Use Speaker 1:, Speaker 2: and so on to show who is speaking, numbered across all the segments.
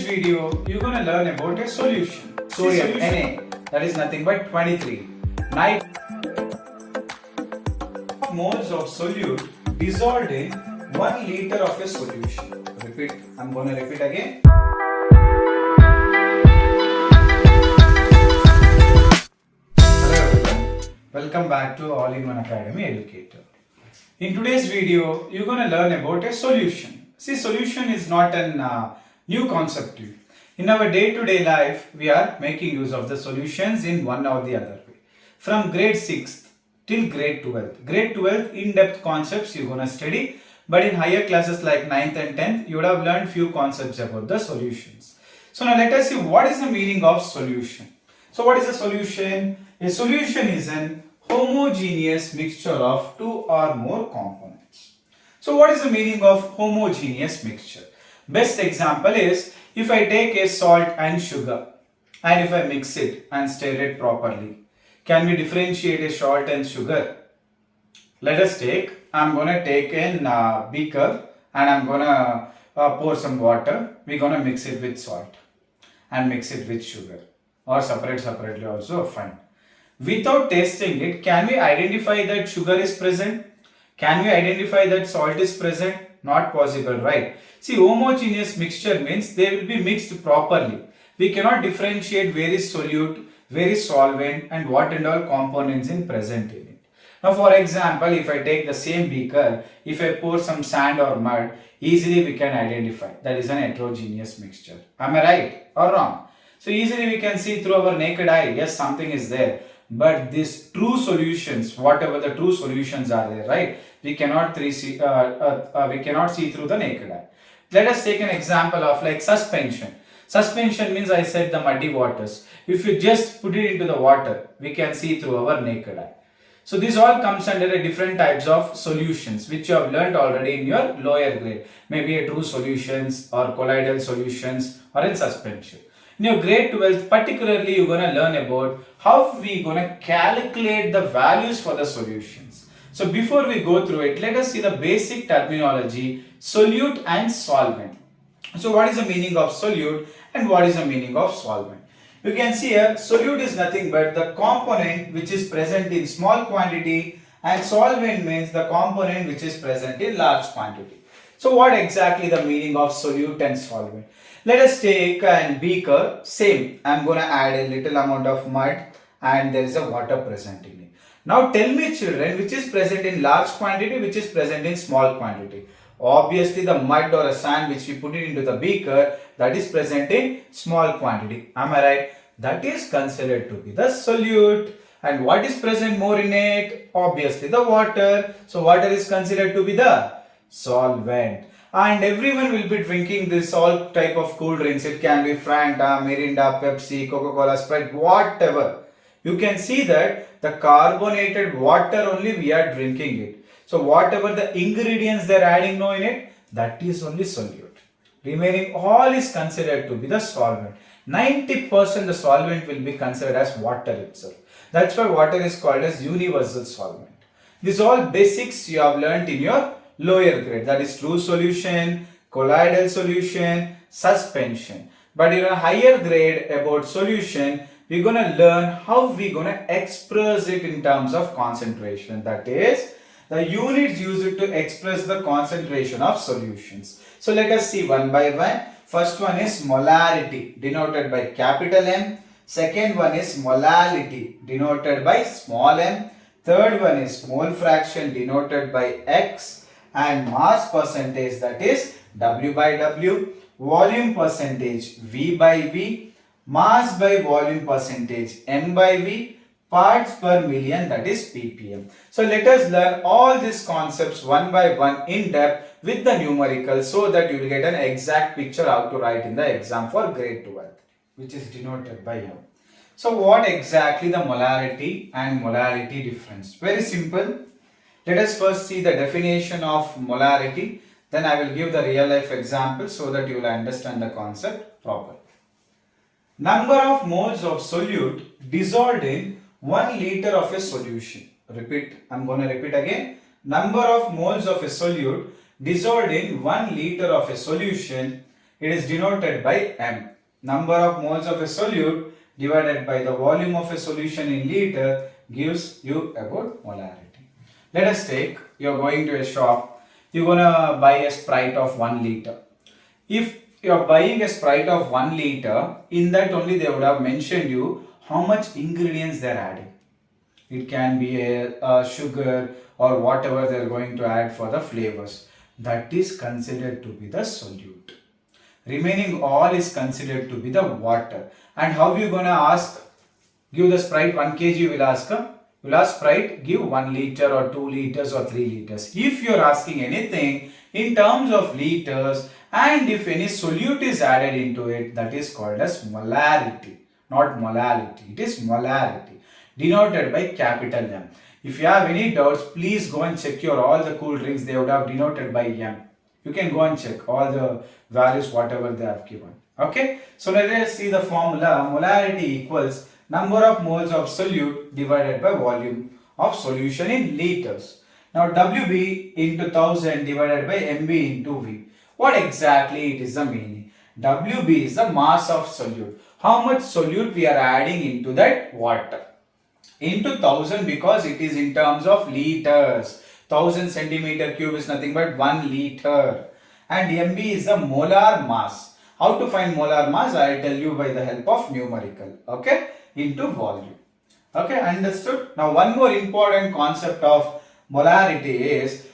Speaker 1: video, you're going to learn about a solution. Sodium, Na, that is nothing but 23. 9 moles of solute dissolved in 1 liter of a solution. Repeat, I'm going to repeat again. Hello everyone, welcome back to All-in-One Academy Educator. In today's video, you're going to learn about a solution. See, solution is not a new concept to you. In our day-to-day life, we are making use of the solutions in one or the other way. From grade 6th till grade 12th. Grade 12th, in-depth concepts you're going to study. But in higher classes like 9th and 10th, you would have learned few concepts about the solutions. So now let us see what is the meaning of solution. So what is a solution? A solution is an homogeneous mixture of two or more components. So what is the meaning of homogeneous mixture? Best example is if I take a salt and sugar and if I mix it and stir it properly. Can we differentiate a salt and sugar? Let us take, I'm going to take a beaker and I'm going to pour some water. We're going to mix it with salt and mix it with sugar, or separately also fine. Without tasting it, can we identify that sugar is present? Can we identify that salt is present? Not possible, right? See, homogeneous mixture means they will be mixed properly. We cannot differentiate where is solute, where is solvent, and what and all components in present in it. Now, for example, if I take the same beaker, if I pour some sand or mud, easily we can identify that is an heterogeneous mixture. Am I right or wrong? So easily we can see through our naked eye, yes, something is there. But these true solutions, whatever the true solutions are there, right? We cannot see through the naked eye. Let us take an example of like suspension. Suspension means I said the muddy waters. If you just put it into the water, we can see through our naked eye. So this all comes under a different types of solutions which you have learnt already in your lower grade. Maybe a true solutions or colloidal solutions or in suspension. In your grade 12th, particularly you're going to learn about how we going to calculate the values for the solutions. So before we go through it, let us see the basic terminology, solute and solvent. So what is the meaning of solute and what is the meaning of solvent? You can see here, solute is nothing but the component which is present in small quantity, and solvent means the component which is present in large quantity. So what exactly the meaning of solute and solvent? Let us take a beaker, same, I am going to add a little amount of mud and there is a water present in it. Now tell me children, which is present in large quantity, which is present in small quantity? Obviously the mud or a sand which we put it into the beaker, that is present in small quantity. Am I right? That is considered to be the solute. And what is present more in it? Obviously the water. So water is considered to be the solvent. And everyone will be drinking this all type of cool drinks. It can be Fanta, Mirinda, Pepsi, Coca-Cola, Sprite, whatever. You can see that the carbonated water only we are drinking it. So whatever the ingredients they are adding now in it, that is only solute. Remaining all is considered to be the solvent. 90% the solvent will be considered as water itself. That's why water is called as universal solvent. These all basics you have learnt in your lower grade, that is true solution, colloidal solution, suspension. But in a higher grade about solution, we're going to learn how we're going to express it in terms of concentration. That is, the units used to express the concentration of solutions. So let us see one by one. First one is molarity, denoted by capital M. Second one is molality, denoted by small m. Third one is mole fraction, denoted by X. And mass percentage, that is W by W, volume percentage V by V, mass by volume percentage M by V, parts per million, that is ppm. So let us learn all these concepts one by one in depth with the numerical so that you will get an exact picture how to write in the exam for grade 12, which is denoted by M. So what exactly the molarity and molality difference? Very simple. Let us first see the definition of molarity, then I will give the real life example so that you will understand the concept properly. Number of moles of solute dissolved in 1 liter of a solution. Repeat, I am going to repeat again. Number of moles of a solute dissolved in 1 liter of a solution It is denoted by m. Number of moles of a solute divided by the volume of a solution in liter gives you about molarity. Let us take, you are going to a shop, you are gonna buy a Sprite of 1 liter. If you are buying a Sprite of 1 liter, in that only they would have mentioned you how much ingredients they are adding. It can be a sugar or whatever they are going to add for the flavors. That is considered to be the solute. Remaining all is considered to be the water. And how you gonna ask? Give the Sprite 1 kg, you will ask. You will ask Sprite, give 1 liter or 2 liters or 3 liters. If you are asking anything in terms of liters and if any solute is added into it, that is called as molarity, not molality. It is molarity, denoted by capital M. If you have any doubts, please go and check your all the cool drinks. They would have denoted by M. You can go and check all the values whatever they have given. Okay. So let us see the formula. Molarity equals number of moles of solute divided by volume of solution in liters. Now WB into 1000 divided by MB into V. What exactly it is the meaning? WB is the mass of solute. How much solute we are adding into that water? Into 1000 because it is in terms of liters. 1000 centimeter cube is nothing but 1 liter. And MB is the molar mass. How to find molar mass? I will tell you by the help of numerical. Okay. Into volume. Okay. Understood? Now one more important concept of molarity is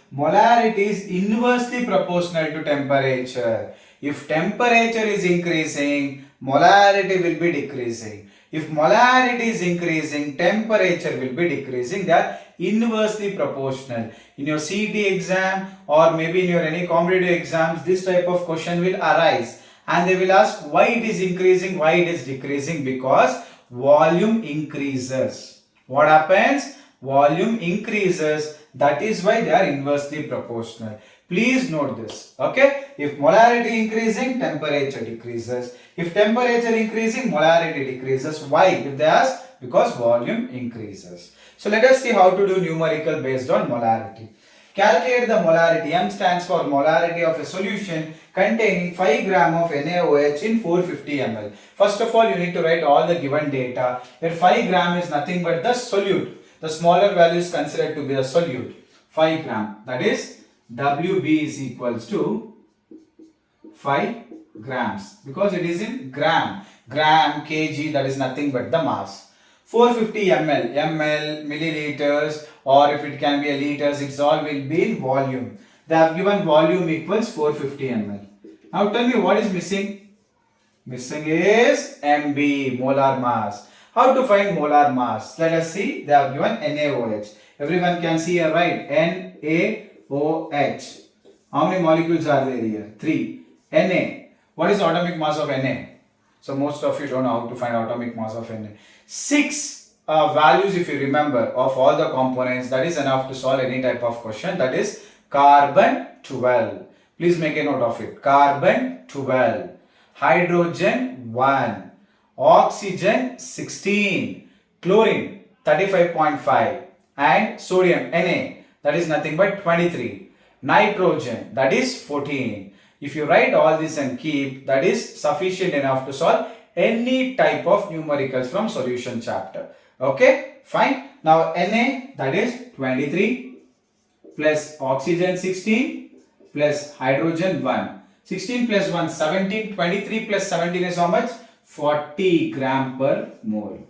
Speaker 1: inversely proportional to temperature. If temperature is increasing, molarity will be decreasing. If molarity is increasing, temperature will be decreasing. They are inversely proportional. In your CET exam or maybe in your any competitive exams, this type of question will arise. And they will ask why it is increasing, why it is decreasing, because volume increases. What happens? Volume increases. That is why they are inversely proportional. Please note this. Okay. If molarity increasing, temperature decreases. If temperature increasing, molarity decreases. Why? If they ask, because volume increases. So let us see how to do numerical based on molarity. Calculate the molarity. M stands for molarity of a solution containing 5 gram of NaOH in 450 ml. First of all, you need to write all the given data. Here 5 gram is nothing but the solute. The smaller value is considered to be the solute. 5 gram. That is WB is equals to 5 grams. Because it is in gram. Gram, kg, that is nothing but the mass. 450 ml, milliliters, or if it can be a liters, it's all will be in volume. They have given volume equals 450 ml. Now tell me what is missing? Missing is MB, molar mass. How to find molar mass? Let us see. They have given NaOH. Everyone can see here, right? NaOH. How many molecules are there here? 3. Na. What is atomic mass of Na? So most of you don't know how to find atomic mass of Na. 6 values if you remember of all the components. That is enough to solve any type of question. That is carbon 12. Please make a note of it. Carbon 12. Hydrogen 1. Oxygen 16. Chlorine 35.5. And sodium Na, that is nothing but 23. Nitrogen, that is 14. If you write all this and keep, that is sufficient enough to solve any type of numericals from solution chapter. Okay, fine. Now Na, that is 23 plus oxygen 16 plus hydrogen 1. 16 plus 1, 17. 23 plus 17 is how much? 40 gram per mole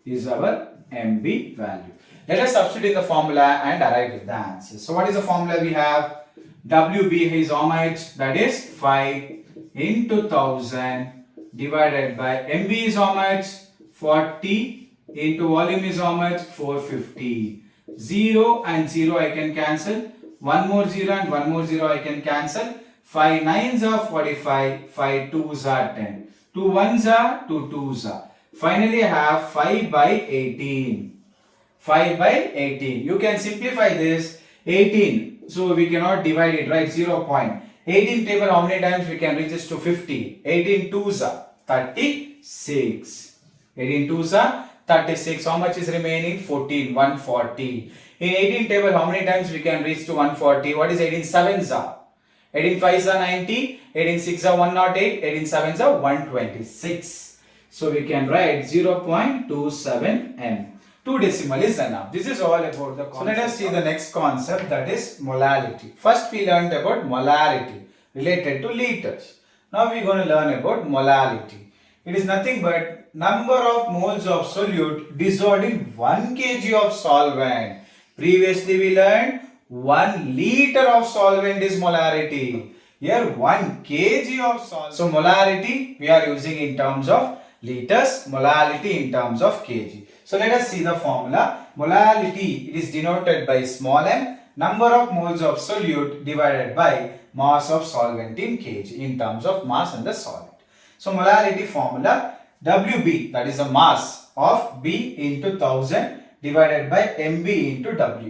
Speaker 1: is our MB value. Let us substitute in the formula and arrive with the answer. So what is the formula we have? WB is how much? That is 5 into 1000 divided by MB is how much? 40 into volume is how much? 450. 0 and 0 I can cancel. 1 more 0 and 1 more 0 I can cancel. 5 9s are 45. 5 2s are 10. 2 1s are 2 2s are. Finally I have 5 by 18. 5 by 18. You can simplify this. 18. So we cannot divide it, right? 0 point. 18 table how many times we can reach this to 50? 18 2s are 36. 18 2s are 36. How much is remaining? 14. 140. In 18 table how many times we can reach to 140? What is 18 7s are? 8 in 5 is 90, 8 in 6 is 108, 8 in 7 is 126. So we can write 0.27 m. 2 decimal is enough. This is all about the concept. So let us see the next concept, that is molality. First we learned about molarity related to liters. Now we are going to learn about molality. It is nothing but number of moles of solute dissolved in 1 kg of solvent. Previously we learned 1 liter of solvent is molarity. Here 1 kg of solvent. So molarity we are using in terms of liters, molality in terms of kg. So let us see the formula. Molality, it is denoted by small m, number of moles of solute divided by mass of solvent in kg in terms of mass and the solvent. So molality formula, Wb, that is the mass of B into 1000 divided by Mb into Wa.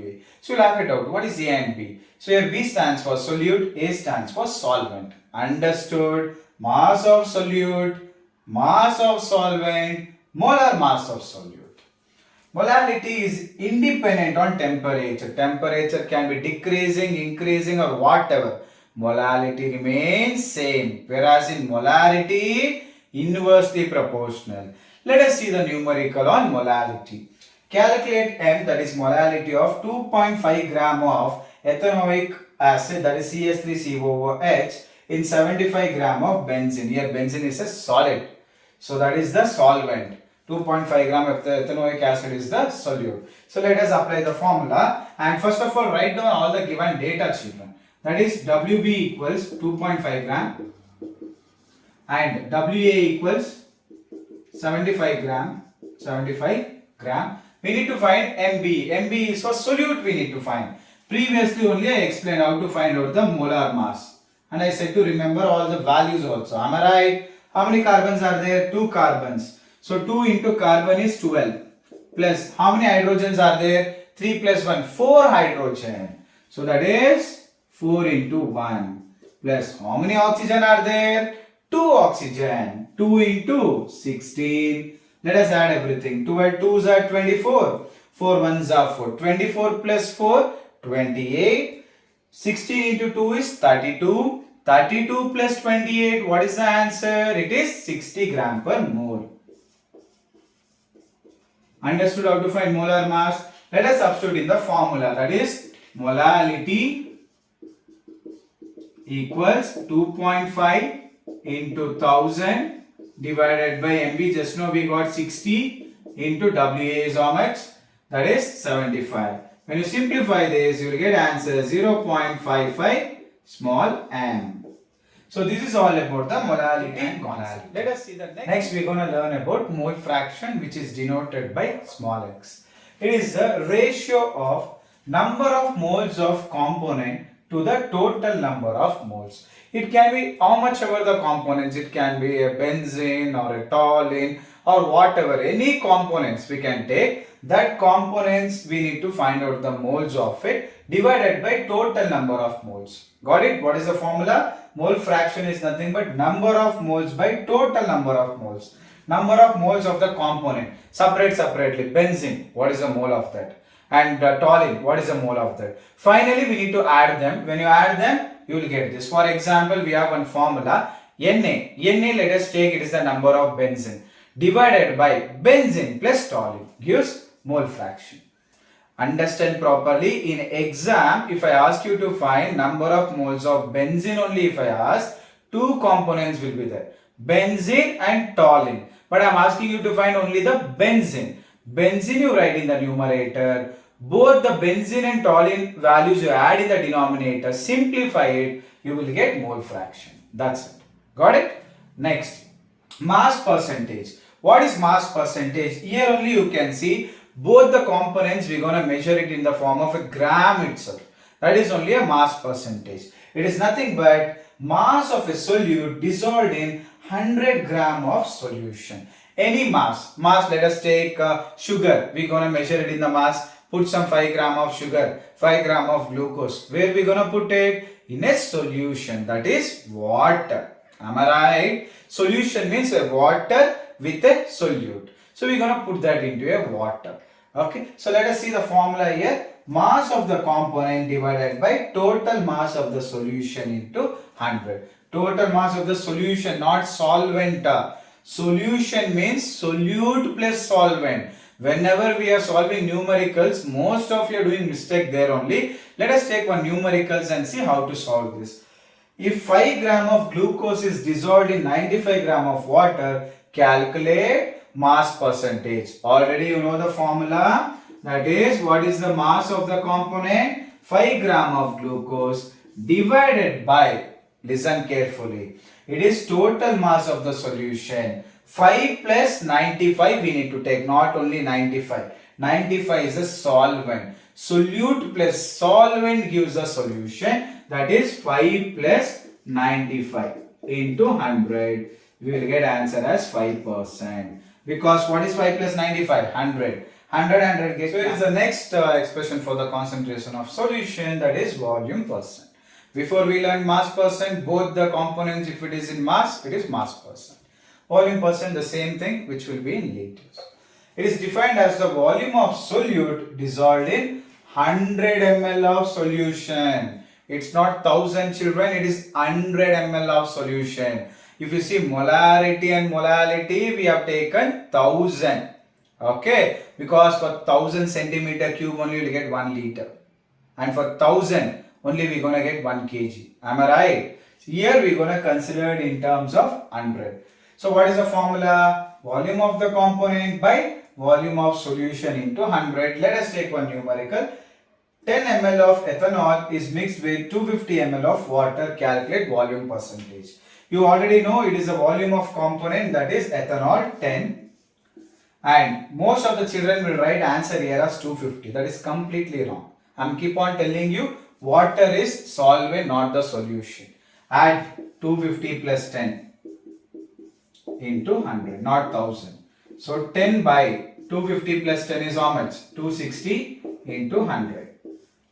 Speaker 1: So you'll have it out. What is A and B? So here B stands for solute, A stands for solvent. Understood? Mass of solute, mass of solvent, molar mass of solute. Molality is independent on temperature. Temperature can be decreasing, increasing or whatever. Molality remains same. Whereas in molarity, inversely proportional. Let us see the numerical on molality. Calculate M, that is molality of 2.5 gram of ethanoic acid, that is CS3COOH in 75 gram of benzene. Here benzene is a solid. So that is the solvent. 2.5 gram of the ethanoic acid is the solute. So let us apply the formula, and first of all write down all the given data, children. That is Wb equals 2.5 gram and Wa equals 75 gram. We need to find Mb. Mb is for solute we need to find. Previously only I explained how to find out the molar mass. And I said to remember all the values also. Am I right? How many carbons are there? 2 carbons. So 2 into carbon is 12. Plus how many hydrogens are there? 3 plus 1. 4 hydrogen. So that is 4 into 1. Plus how many oxygen are there? 2 oxygen. 2 into 16. Let us add everything. 12 2s are 24. 4 1s are 4. 24 plus 4, 28. 16 into 2 is 32. 32 plus 28, what is the answer? It is 60 gram per mole. Understood how to find molar mass? Let us substitute in the formula. That is molality equals 2.5 into 1000 divided by Mb. Just now we got 60 into Wa is how much? That is 75. When you simplify this, you will get answer 0.55 small m. So this is all about the molality and molality. Let us see the next. We are going to learn about mole fraction, which is denoted by small x. It is the ratio of number of moles of component to the total number of moles. It can be how much ever the components. It can be a benzene or a toluene or whatever. Any components we can take. That components we need to find out the moles of it divided by total number of moles. Got it? What is the formula? Mole fraction is nothing but number of moles by total number of moles. Number of moles of the component. Separately. Benzene, what is the mole of that? And toluene, what is the mole of that? Finally, we need to add them. When you add them, you will get this. For example, we have one formula. Na, let us take it is the number of benzene divided by benzene plus toluene gives mole fraction. Understand properly. In exam, if I ask you to find number of moles of benzene only, if I ask, 2 components will be there. Benzene and toluene. But I am asking you to find only the benzene. Benzene you write in the numerator. Both the benzene and toluene values you add in the denominator. Simplify it. You will get mole fraction. That's it. Got it? Next. Mass percentage. What is mass percentage? Here only you can see both the components we are going to measure it in the form of a gram itself. That is only a mass percentage. It is nothing but mass of a solute dissolved in 100 gram of solution. Any mass, let us take sugar. We are going to measure it in the mass. Put some 5 gram of sugar, 5 gram of glucose. Where we are going to put it? In a solution, that is water. Am I right? Solution means a water with a solute. So we are going to put that into a water. Okay. So let us see the formula here. mass of the component divided by total mass of the solution into 100. Total mass of the solution, not solvent. Solution means solute plus solvent. Whenever we are solving numericals, most of you are doing mistake there only. Let us take one numericals and see how to solve this. If 5 gram of glucose is dissolved in 95 gram of water, calculate mass percentage. Already you know the formula. That is, what is the mass of the component? 5 gram of glucose divided by, listen carefully, it is total mass of the solution. 5 plus 95 we need to take, not only 95. 95 is a solvent. Solute plus solvent gives a solution. That is 5 plus 95 into 100. We will get answer as 5%. Because what is 5 plus 95? 100. 100 gets. So it is the next expression for the concentration of solution, that is volume percent. Before we learn mass percent, both the components, if it is in mass, it is mass percent. Volume percent, the same thing, which will be in liters. It is defined as the volume of solute dissolved in 100 ml of solution. It's not 1000 children, it is 100 ml of solution. If you see molarity and molality, we have taken 1000. Okay, because for 1000 centimeter cube only you will get 1 liter. And for 1000 only we are going to get 1 kg. Am I right? Here we are going to consider it in terms of 100. So what is the formula? Volume of the component by volume of solution into 100. Let us take one numerical. 10 ml of ethanol is mixed with 250 ml of water. Calculate volume percentage. You already know it is a volume of component, that is ethanol 10. And most of the children will write answer here as 250. That is completely wrong. I am keep on telling you, water is solvent, not the solution. Add 250 plus 10 into 100, not 1000. So 10 by 250 plus 10 is how much? 260 into 100.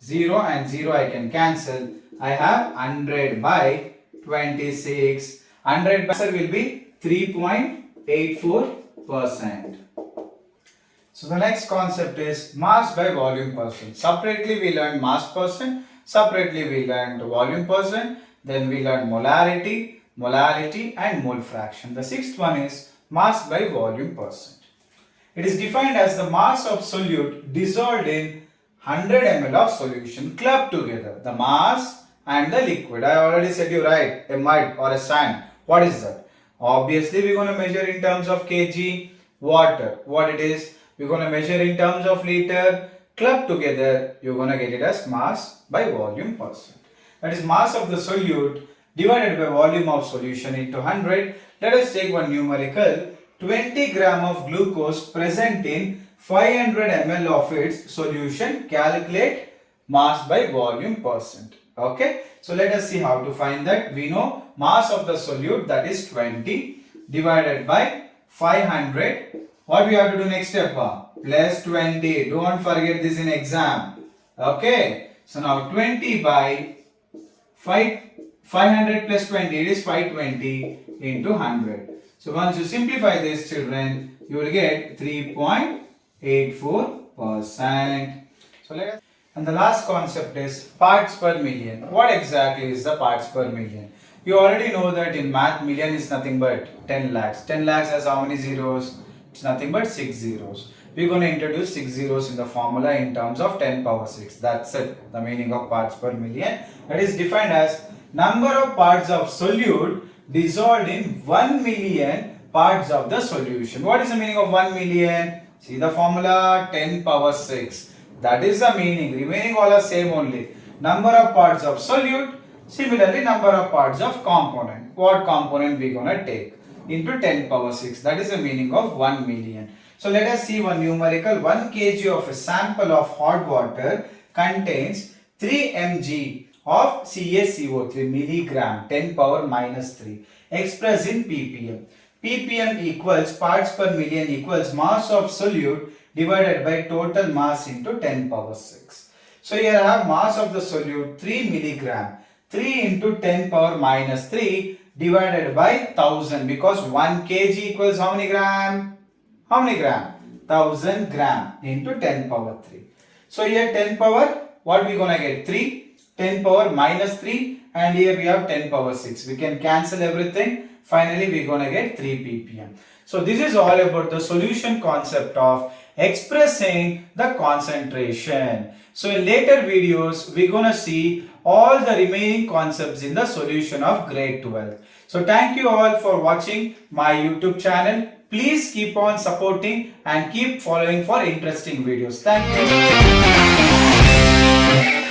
Speaker 1: 0 and 0 I can cancel. I have 100 by 26. 100 by answer will be 3.84%. So the next concept is mass by volume percent. Separately we learned mass percent. Separately we learned volume percent. Then we learned molarity, molality and mole fraction. The sixth one is mass by volume percent. It is defined as the mass of solute dissolved in 100 ml of solution clubbed together. The mass and the liquid. I already said you right, a mud or a sand. What is that? Obviously we are going to measure in terms of kg. Water, what it is? We are going to measure in terms of liter. Clubbed together, you are going to get it as mass by volume percent. That is mass of the solute divided by volume of solution into 100. Let us take one numerical. 20 gram of glucose present in 500 ml of its solution. Calculate mass by volume percent. Okay. So let us see how to find that. We know mass of the solute, that is 20 divided by 500. What we have to do next step? Plus 20. Don't forget this in exam. Okay. So now 20 by 500 plus 20, it is 520 into 100. So once you simplify this, children, you will get 3.84%. So let us, and the last concept is parts per million. What exactly is the parts per million? You already know that in math, million is nothing but 10 lakhs. 10 lakhs has how many zeros? It's nothing but 6 zeros. We're going to introduce 6 zeros in the formula in terms of 10 power 6. That's it. The meaning of parts per million. That is defined as number of parts of solute dissolved in 1 million parts of the solution. What is the meaning of 1 million? See the formula, 10 power 6. That is the meaning. Remaining all are same only. Number of parts of solute. Similarly, number of parts of component. What component we gonna take? Into 10 power 6. That is the meaning of 1 million. So let us see one numerical. 1 kg of a sample of hot water contains 3 mg of CaCO3 milligram 10 power minus 3 expressed in ppm. ppm equals parts per million equals mass of solute divided by total mass into 10 power 6. So here I have mass of the solute 3 milligram. 3 into 10 power minus 3 divided by 1000, because 1 kg equals how many gram? How many gram? 1000 gram into 10 power 3. So here 10 power, what we gonna get? 3. 10 power minus 3, and here we have 10 power 6. We can cancel everything. Finally, we gonna get 3 ppm. So this is all about the solution concept of expressing the concentration. So in later videos, we're gonna see all the remaining concepts in the solution of grade 12. So thank you all for watching my YouTube channel. Please keep on supporting and keep following for interesting videos. Thank you.